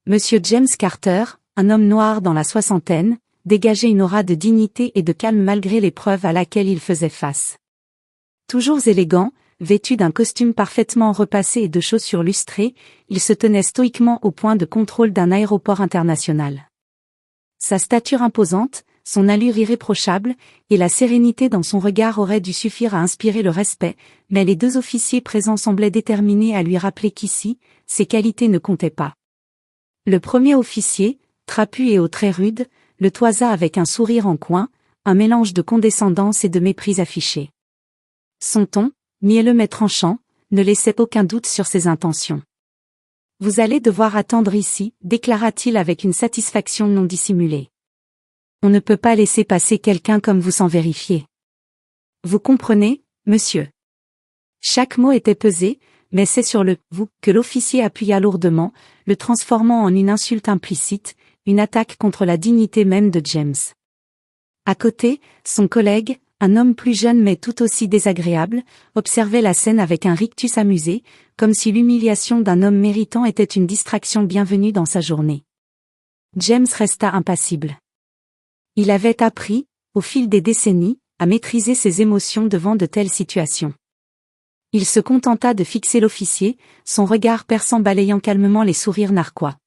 Monsieur James Carter, un homme noir dans la soixantaine, dégageait une aura de dignité et de calme malgré l'épreuve à laquelle il faisait face. Toujours élégant, vêtu d'un costume parfaitement repassé et de chaussures lustrées, il se tenait stoïquement au point de contrôle d'un aéroport international. Sa stature imposante, son allure irréprochable, et la sérénité dans son regard auraient dû suffire à inspirer le respect, mais les deux officiers présents semblaient déterminés à lui rappeler qu'ici, ses qualités ne comptaient pas. Le premier officier, trapu et aux traits rudes, le toisa avec un sourire en coin, un mélange de condescendance et de mépris affiché. Son ton, mielleux mais tranchant, ne laissait aucun doute sur ses intentions. « Vous allez devoir attendre ici, déclara-t-il avec une satisfaction non dissimulée. On ne peut pas laisser passer quelqu'un comme vous sans vérifier. Vous comprenez, monsieur. Chaque mot était pesé, mais c'est sur le « vous » que l'officier appuya lourdement, le transformant en une insulte implicite, une attaque contre la dignité même de James. À côté, son collègue, un homme plus jeune mais tout aussi désagréable, observait la scène avec un rictus amusé, comme si l'humiliation d'un homme méritant était une distraction bienvenue dans sa journée. James resta impassible. Il avait appris, au fil des décennies, à maîtriser ses émotions devant de telles situations. Il se contenta de fixer l'officier, son regard perçant balayant calmement les sourires narquois.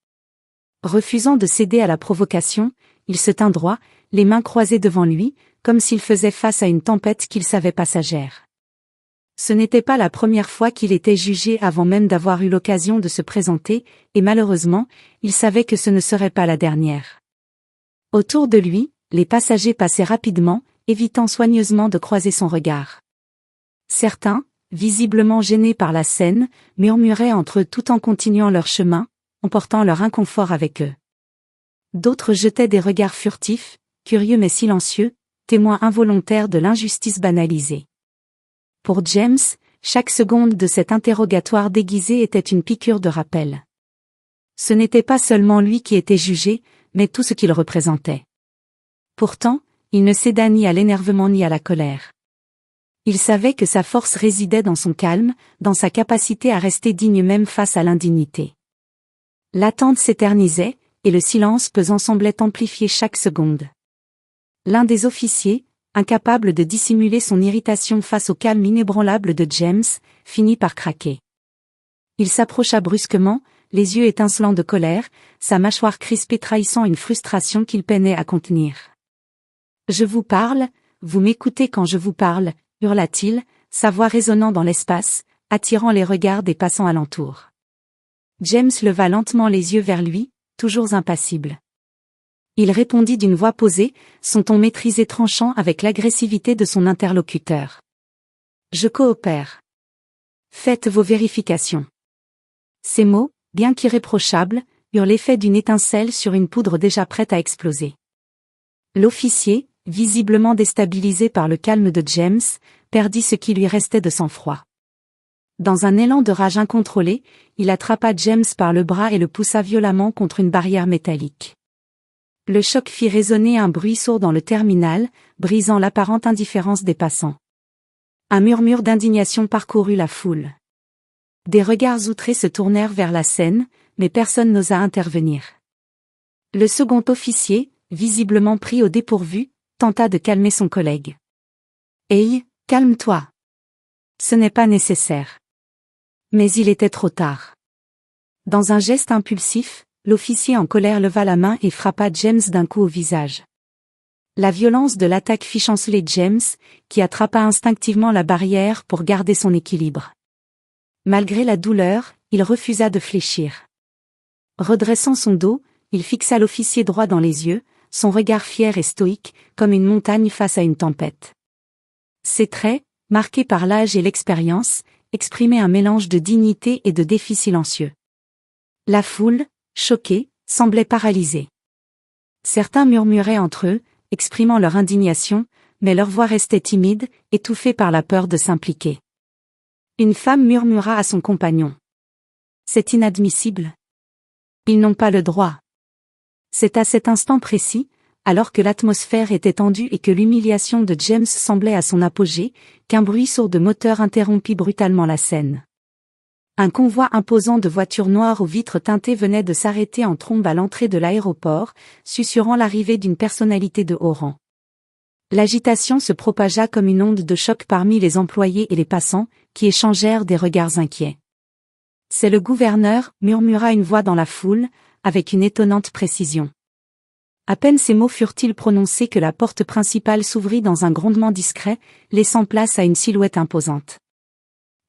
Refusant de céder à la provocation, il se tint droit, les mains croisées devant lui, comme s'il faisait face à une tempête qu'il savait passagère. Ce n'était pas la première fois qu'il était jugé avant même d'avoir eu l'occasion de se présenter, et malheureusement, il savait que ce ne serait pas la dernière. Autour de lui, les passagers passaient rapidement, évitant soigneusement de croiser son regard. Certains, visiblement gênés par la scène, murmuraient entre eux tout en continuant leur chemin, emportant leur inconfort avec eux. D'autres jetaient des regards furtifs, curieux mais silencieux, témoins involontaires de l'injustice banalisée. Pour James, chaque seconde de cet interrogatoire déguisé était une piqûre de rappel. Ce n'était pas seulement lui qui était jugé, mais tout ce qu'il représentait. Pourtant, il ne céda ni à l'énervement ni à la colère. Il savait que sa force résidait dans son calme, dans sa capacité à rester digne même face à l'indignité. L'attente s'éternisait, et le silence pesant semblait amplifier chaque seconde. L'un des officiers, incapable de dissimuler son irritation face au calme inébranlable de James, finit par craquer. Il s'approcha brusquement, les yeux étincelants de colère, sa mâchoire crispée trahissant une frustration qu'il peinait à contenir. « Je vous parle, vous m'écoutez quand je vous parle », hurla-t-il, sa voix résonnant dans l'espace, attirant les regards des passants alentour. James leva lentement les yeux vers lui, toujours impassible. Il répondit d'une voix posée, son ton maîtrisé tranchant avec l'agressivité de son interlocuteur. « Je coopère. Faites vos vérifications. » Ces mots, bien qu'irréprochables, eurent l'effet d'une étincelle sur une poudre déjà prête à exploser. L'officier, visiblement déstabilisé par le calme de James, perdit ce qui lui restait de sang-froid. Dans un élan de rage incontrôlé, il attrapa James par le bras et le poussa violemment contre une barrière métallique. Le choc fit résonner un bruit sourd dans le terminal, brisant l'apparente indifférence des passants. Un murmure d'indignation parcourut la foule. Des regards outrés se tournèrent vers la scène, mais personne n'osa intervenir. Le second officier, visiblement pris au dépourvu, tenta de calmer son collègue. « Hey, calme-toi. Ce n'est pas nécessaire. » Mais il était trop tard. Dans un geste impulsif, l'officier en colère leva la main et frappa James d'un coup au visage. La violence de l'attaque fit chanceler James, qui attrapa instinctivement la barrière pour garder son équilibre. Malgré la douleur, il refusa de fléchir. Redressant son dos, il fixa l'officier droit dans les yeux, son regard fier et stoïque, comme une montagne face à une tempête. Ses traits, marqués par l'âge et l'expérience, exprimaient un mélange de dignité et de défi silencieux. La foule, choquée, semblait paralysée. Certains murmuraient entre eux, exprimant leur indignation, mais leur voix restait timide, étouffée par la peur de s'impliquer. Une femme murmura à son compagnon. « C'est inadmissible. Ils n'ont pas le droit. » C'est à cet instant précis, alors que l'atmosphère était tendue et que l'humiliation de James semblait à son apogée, qu'un bruit sourd de moteur interrompit brutalement la scène. Un convoi imposant de voitures noires aux vitres teintées venait de s'arrêter en trombe à l'entrée de l'aéroport, susurrant l'arrivée d'une personnalité de haut rang. L'agitation se propagea comme une onde de choc parmi les employés et les passants, qui échangèrent des regards inquiets. « C'est le gouverneur », murmura une voix dans la foule, avec une étonnante précision. À peine ces mots furent-ils prononcés que la porte principale s'ouvrit dans un grondement discret, laissant place à une silhouette imposante.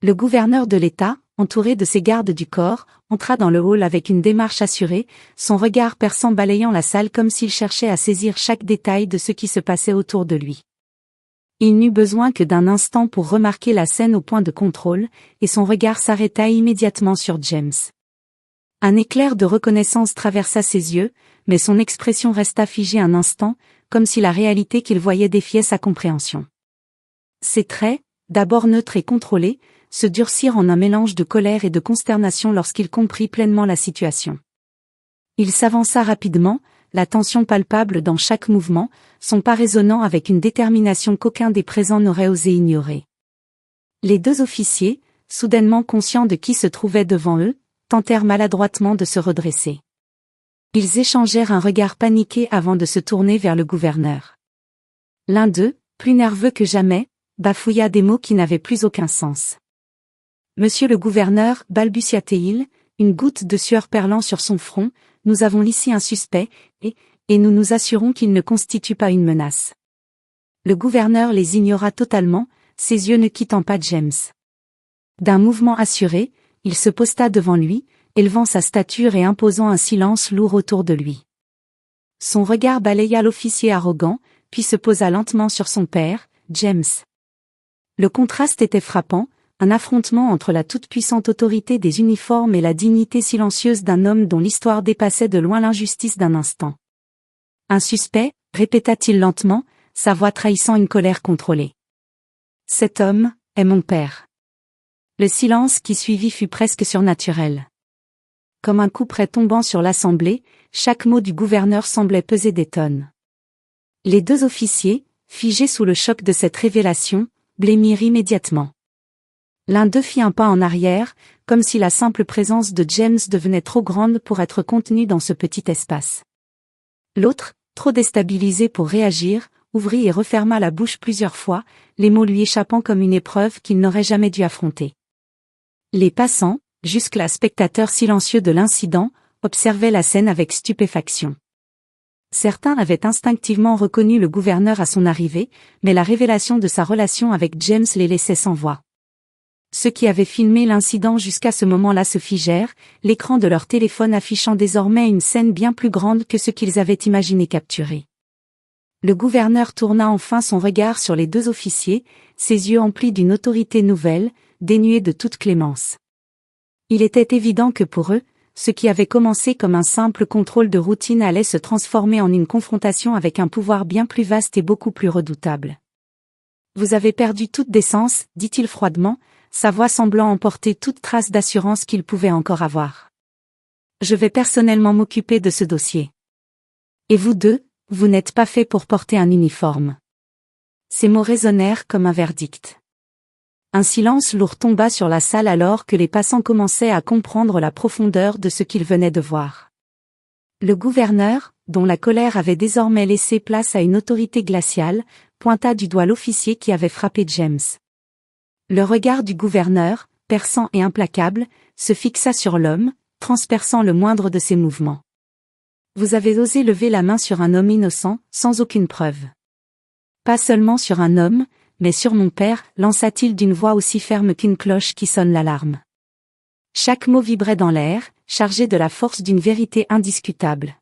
Le gouverneur de l'État, entouré de ses gardes du corps, entra dans le hall avec une démarche assurée, son regard perçant balayant la salle comme s'il cherchait à saisir chaque détail de ce qui se passait autour de lui. Il n'eut besoin que d'un instant pour remarquer la scène au point de contrôle, et son regard s'arrêta immédiatement sur James. Un éclair de reconnaissance traversa ses yeux, mais son expression resta figée un instant, comme si la réalité qu'il voyait défiait sa compréhension. Ses traits, d'abord neutres et contrôlés, se durcirent en un mélange de colère et de consternation lorsqu'il comprit pleinement la situation. Il s'avança rapidement, la tension palpable dans chaque mouvement, son pas résonnant avec une détermination qu'aucun des présents n'aurait osé ignorer. Les deux officiers, soudainement conscients de qui se trouvait devant eux, tentèrent maladroitement de se redresser. Ils échangèrent un regard paniqué avant de se tourner vers le gouverneur. L'un d'eux, plus nerveux que jamais, bafouilla des mots qui n'avaient plus aucun sens. « Monsieur le gouverneur », balbutia-t-il, une goutte de sueur perlant sur son front, « nous avons ici un suspect, et nous nous assurons qu'il ne constitue pas une menace. » Le gouverneur les ignora totalement, ses yeux ne quittant pas James. D'un mouvement assuré, il se posta devant lui, élevant sa stature et imposant un silence lourd autour de lui. Son regard balaya l'officier arrogant, puis se posa lentement sur son père, James. Le contraste était frappant, un affrontement entre la toute-puissante autorité des uniformes et la dignité silencieuse d'un homme dont l'histoire dépassait de loin l'injustice d'un instant. « Un suspect », répéta-t-il lentement, sa voix trahissant une colère contrôlée. « Cet homme est mon père. » Le silence qui suivit fut presque surnaturel. Comme un couperet tombant sur l'assemblée, chaque mot du gouverneur semblait peser des tonnes. Les deux officiers, figés sous le choc de cette révélation, blêmirent immédiatement. L'un d'eux fit un pas en arrière, comme si la simple présence de James devenait trop grande pour être contenue dans ce petit espace. L'autre, trop déstabilisé pour réagir, ouvrit et referma la bouche plusieurs fois, les mots lui échappant comme une épreuve qu'il n'aurait jamais dû affronter. Les passants, jusque-là spectateurs silencieux de l'incident, observaient la scène avec stupéfaction. Certains avaient instinctivement reconnu le gouverneur à son arrivée, mais la révélation de sa relation avec James les laissait sans voix. Ceux qui avaient filmé l'incident jusqu'à ce moment-là se figèrent, l'écran de leur téléphone affichant désormais une scène bien plus grande que ce qu'ils avaient imaginé capturer. Le gouverneur tourna enfin son regard sur les deux officiers, ses yeux emplis d'une autorité nouvelle, dénuée de toute clémence. Il était évident que pour eux, ce qui avait commencé comme un simple contrôle de routine allait se transformer en une confrontation avec un pouvoir bien plus vaste et beaucoup plus redoutable. « Vous avez perdu toute décence », dit-il froidement, sa voix semblant emporter toute trace d'assurance qu'il pouvait encore avoir. « Je vais personnellement m'occuper de ce dossier. Et vous deux, vous n'êtes pas faits pour porter un uniforme. » Ces mots résonnèrent comme un verdict. Un silence lourd tomba sur la salle alors que les passants commençaient à comprendre la profondeur de ce qu'ils venaient de voir. Le gouverneur, dont la colère avait désormais laissé place à une autorité glaciale, pointa du doigt l'officier qui avait frappé James. Le regard du gouverneur, perçant et implacable, se fixa sur l'homme, transperçant le moindre de ses mouvements. « Vous avez osé lever la main sur un homme innocent, sans aucune preuve. Pas seulement sur un homme, mais sur mon père, lança-t-il d'une voix aussi ferme qu'une cloche qui sonne l'alarme. Chaque mot vibrait dans l'air, chargé de la force d'une vérité indiscutable.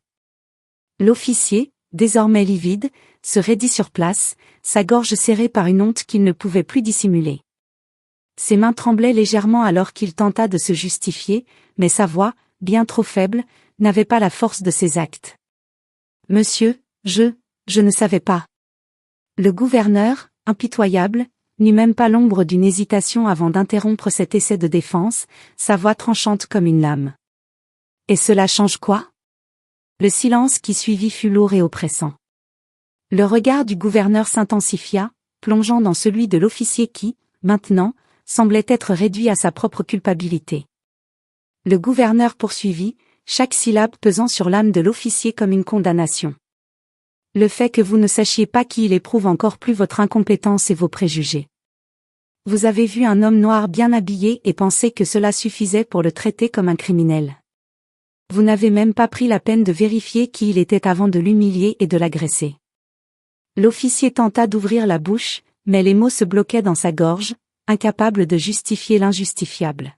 L'officier, désormais livide, se raidit sur place, sa gorge serrée par une honte qu'il ne pouvait plus dissimuler. Ses mains tremblaient légèrement alors qu'il tenta de se justifier, mais sa voix, bien trop faible, n'avait pas la force de ses actes. « Monsieur, je ne savais pas. » Le gouverneur, impitoyable, n'eut même pas l'ombre d'une hésitation avant d'interrompre cet essai de défense, sa voix tranchante comme une lame. « Et cela change quoi ?» Le silence qui suivit fut lourd et oppressant. Le regard du gouverneur s'intensifia, plongeant dans celui de l'officier qui, maintenant, semblait être réduit à sa propre culpabilité. Le gouverneur poursuivit, chaque syllabe pesant sur l'âme de l'officier comme une condamnation. Le fait que vous ne sachiez pas qui il éprouve encore plus votre incompétence et vos préjugés. Vous avez vu un homme noir bien habillé et pensé que cela suffisait pour le traiter comme un criminel. Vous n'avez même pas pris la peine de vérifier qui il était avant de l'humilier et de l'agresser. L'officier tenta d'ouvrir la bouche, mais les mots se bloquaient dans sa gorge, incapable de justifier l'injustifiable.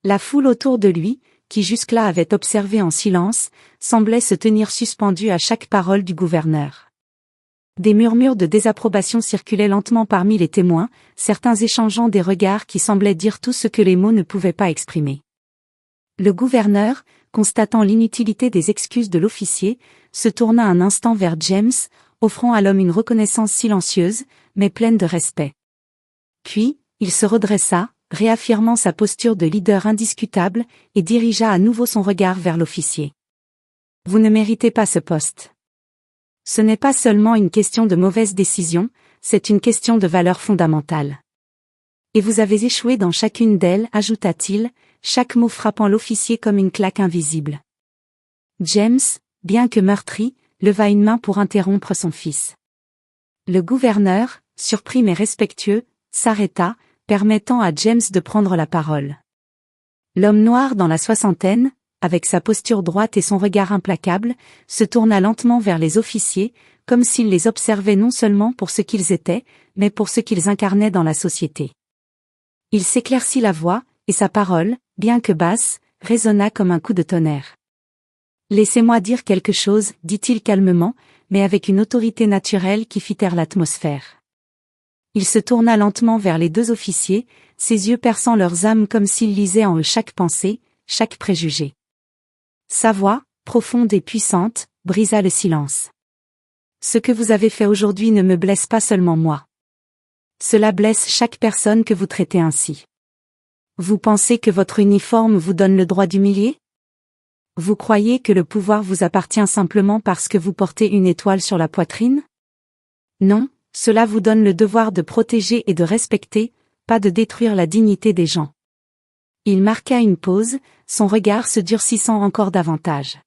La foule autour de lui, qui jusque-là avait observé en silence, semblait se tenir suspendue à chaque parole du gouverneur. Des murmures de désapprobation circulaient lentement parmi les témoins, certains échangeant des regards qui semblaient dire tout ce que les mots ne pouvaient pas exprimer. Le gouverneur, constatant l'inutilité des excuses de l'officier, se tourna un instant vers James, offrant à l'homme une reconnaissance silencieuse, mais pleine de respect. Puis, il se redressa, réaffirmant sa posture de leader indiscutable, et dirigea à nouveau son regard vers l'officier. « Vous ne méritez pas ce poste. Ce n'est pas seulement une question de mauvaise décision, c'est une question de valeur fondamentale. Et vous avez échoué dans chacune d'elles, ajouta-t-il, chaque mot frappant l'officier comme une claque invisible. » James, bien que meurtri, leva une main pour interrompre son fils. Le gouverneur, surpris mais respectueux, s'arrêta, permettant à James de prendre la parole. L'homme noir dans la soixantaine, avec sa posture droite et son regard implacable, se tourna lentement vers les officiers, comme s'il les observait non seulement pour ce qu'ils étaient, mais pour ce qu'ils incarnaient dans la société. Il s'éclaircit la voix, et sa parole, bien que basse, résonna comme un coup de tonnerre. « Laissez-moi dire quelque chose, dit-il calmement, mais avec une autorité naturelle qui fit taire l'atmosphère. Il se tourna lentement vers les deux officiers, ses yeux perçant leurs âmes comme s'il lisait en eux chaque pensée, chaque préjugé. Sa voix, profonde et puissante, brisa le silence. « Ce que vous avez fait aujourd'hui ne me blesse pas seulement moi. Cela blesse chaque personne que vous traitez ainsi. Vous pensez que votre uniforme vous donne le droit d'humilier? Vous croyez que le pouvoir vous appartient simplement parce que vous portez une étoile sur la poitrine? Non. Cela vous donne le devoir de protéger et de respecter, pas de détruire la dignité des gens. » Il marqua une pause, son regard se durcissant encore davantage.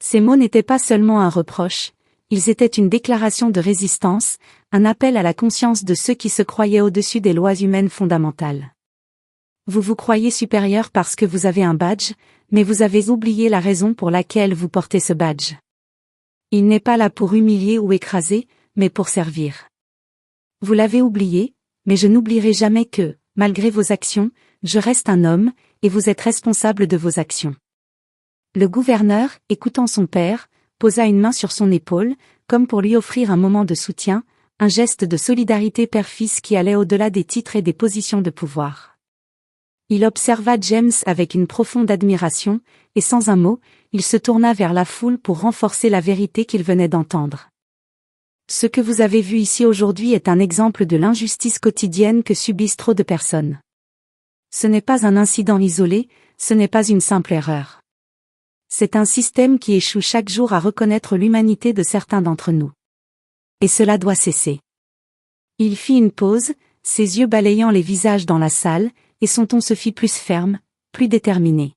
Ces mots n'étaient pas seulement un reproche, ils étaient une déclaration de résistance, un appel à la conscience de ceux qui se croyaient au-dessus des lois humaines fondamentales. Vous vous croyez supérieur parce que vous avez un badge, mais vous avez oublié la raison pour laquelle vous portez ce badge. Il n'est pas là pour humilier ou écraser, mais pour servir. Vous l'avez oublié, mais je n'oublierai jamais que, malgré vos actions, je reste un homme, et vous êtes responsable de vos actions. Le gouverneur, écoutant son père, posa une main sur son épaule, comme pour lui offrir un moment de soutien, un geste de solidarité père-fils qui allait au-delà des titres et des positions de pouvoir. Il observa James avec une profonde admiration, et sans un mot, il se tourna vers la foule pour renforcer la vérité qu'il venait d'entendre. Ce que vous avez vu ici aujourd'hui est un exemple de l'injustice quotidienne que subissent trop de personnes. Ce n'est pas un incident isolé, ce n'est pas une simple erreur. C'est un système qui échoue chaque jour à reconnaître l'humanité de certains d'entre nous. Et cela doit cesser. Il fit une pause, ses yeux balayant les visages dans la salle, et son ton se fit plus ferme, plus déterminé.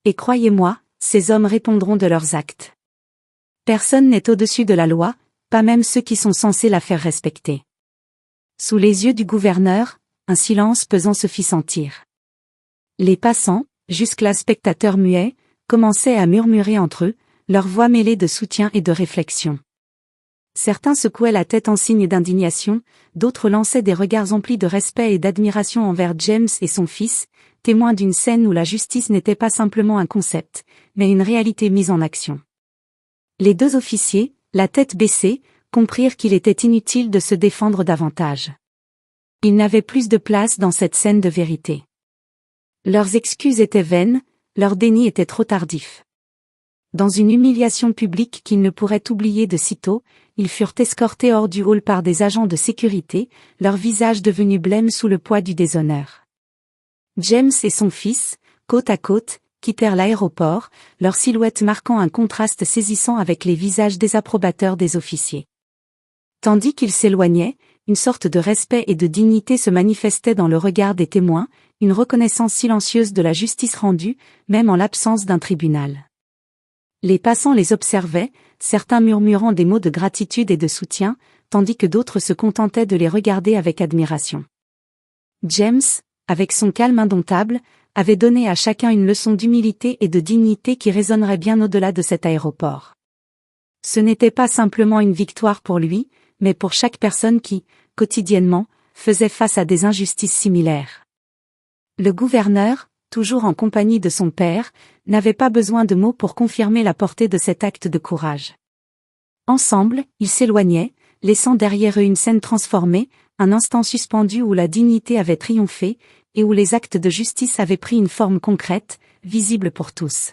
Et croyez-moi, ces hommes répondront de leurs actes. Personne n'est au-dessus de la loi, pas même ceux qui sont censés la faire respecter. Sous les yeux du gouverneur, un silence pesant se fit sentir. Les passants, jusque-là spectateurs muets, commençaient à murmurer entre eux, leurs voix mêlées de soutien et de réflexion. Certains secouaient la tête en signe d'indignation, d'autres lançaient des regards emplis de respect et d'admiration envers James et son fils, témoins d'une scène où la justice n'était pas simplement un concept, mais une réalité mise en action. Les deux officiers, la tête baissée, comprirent qu'il était inutile de se défendre davantage. Ils n'avaient plus de place dans cette scène de vérité. Leurs excuses étaient vaines, leur déni était trop tardif. Dans une humiliation publique qu'ils ne pourraient oublier de sitôt, ils furent escortés hors du hall par des agents de sécurité, leurs visages devenus blêmes sous le poids du déshonneur. James et son fils, côte à côte, quittèrent l'aéroport, leurs silhouettes marquant un contraste saisissant avec les visages désapprobateurs des officiers. Tandis qu'ils s'éloignaient, une sorte de respect et de dignité se manifestait dans le regard des témoins, une reconnaissance silencieuse de la justice rendue, même en l'absence d'un tribunal. Les passants les observaient, certains murmurant des mots de gratitude et de soutien, tandis que d'autres se contentaient de les regarder avec admiration. James, avec son calme indomptable, avait donné à chacun une leçon d'humilité et de dignité qui résonnerait bien au-delà de cet aéroport. Ce n'était pas simplement une victoire pour lui, mais pour chaque personne qui, quotidiennement, faisait face à des injustices similaires. Le gouverneur, toujours en compagnie de son père, n'avait pas besoin de mots pour confirmer la portée de cet acte de courage. Ensemble, ils s'éloignaient, laissant derrière eux une scène transformée, un instant suspendu où la dignité avait triomphé, et où les actes de justice avaient pris une forme concrète, visible pour tous.